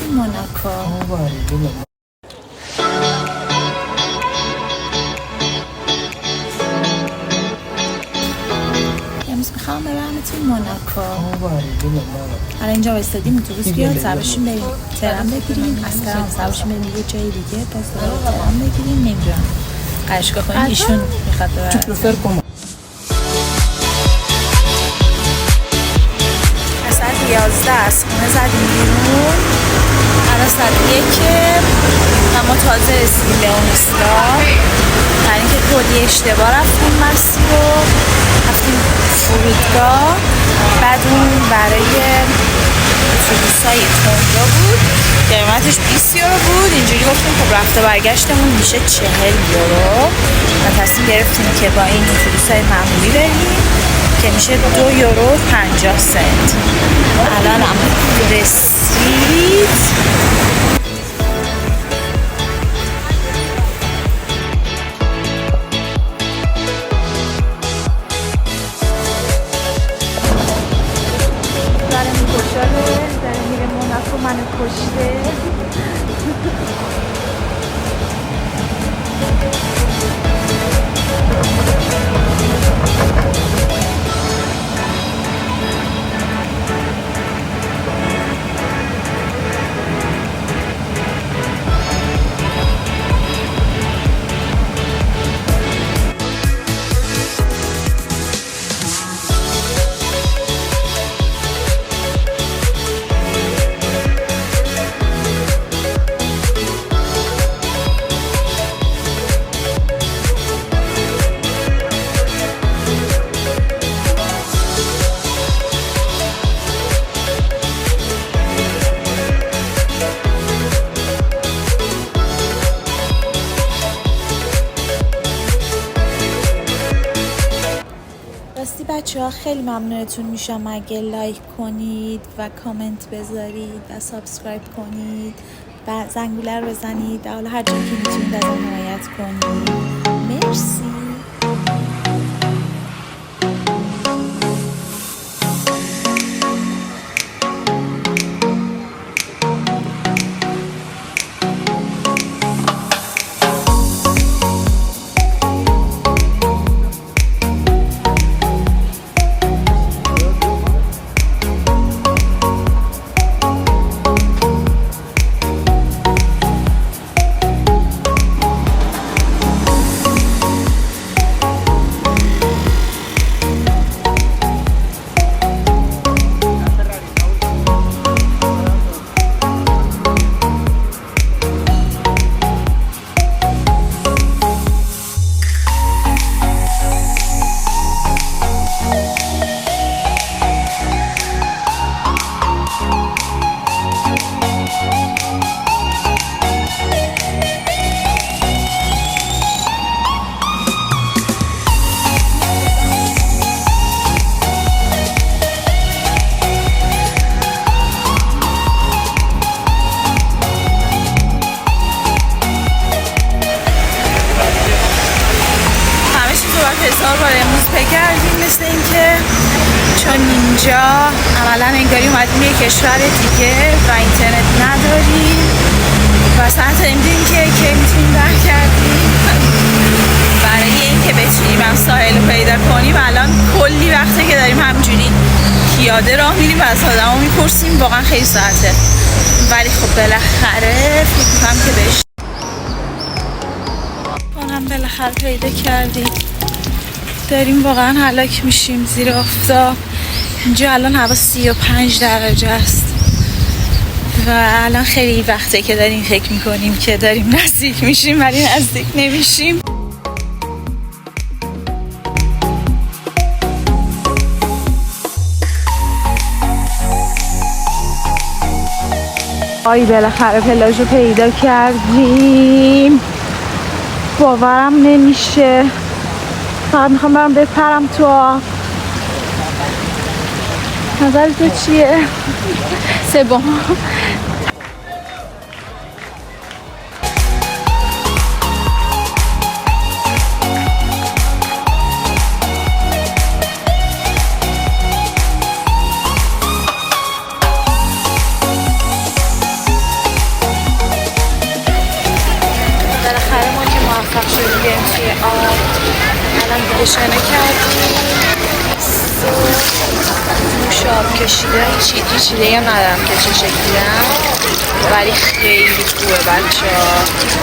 موناکو. امروز میخوام برم توی موناکو. الان اینجا وایستادیم اتوبوس بیاد سوارشیم بریم ترام بگیریم، از ترام سوارشیم بریم یه جای دیگه، باز دوباره ترام بگیریم. نمیدونم قرشگاه کنیم ایشون میخواد ببرم. از ساعت 11 از خونه زدیم بیرون، الان ساعت 1 و ما تازه رسیدیم به اون ایستگاه. برای اینکه کلی اشتباه رفتیم مسیر رو، رفتیم فرودگاه، بعد اون برای اتوبوسای تندرو بود، قیمتش 20 یورو بود. اینجوری گفتیم خب رفت و برگشتمون میشه 40 یورو و تصمیم گرفتیم که با این اتوبوسای معمولی بریم که میشه 2 یورو 50 سنت. الان هم رسید. منو کشته. بچه ها خیلی ممنونتون میشم اگه لایک کنید و کامنت بذارید و سابسکرایب کنید و زنگوله رو بزنید و حالا هر جایی که میتونید از اون حمایت کنید. مرسی. هزار بار امروز بگردیم، مثل اینکه چون اینجا عملا انگاری اومدیم یه کشور دیگه و اینترنت نداریم و اصلا نمیدونیم که میتونیم برگردیم. برای اینکه بتونیم هم ساحل رو پیدا کنیم الان کلی وقته که داریم همجوری پیاده راه میریم و از آدم ها میپرسیم. واقعا خیلی ساعته، ولی خب بالاخره فکر میکنم که بهش بالاخره پیدا کردیم. داریم واقعا هلاک میشیم زیر آفتاب. اینجا الان هوا 35 درجه است و الان خیلی وقته که داریم فکر میکنیم که داریم نزدیک میشیم ولی نزدیک نمیشیم. آی بالاخره پلاژ رو پیدا کردیم. باورم نمیشه. فقط میخوام برم بپرم تو آب. نظر تو چیه؟ سبا پخش شدیم توی آب. الان دیگه شنا کردیم. موش آب کشیده. هیچ ایده هم ندارم که چه شکلی هم، ولی خیلی خوبه بچه ها.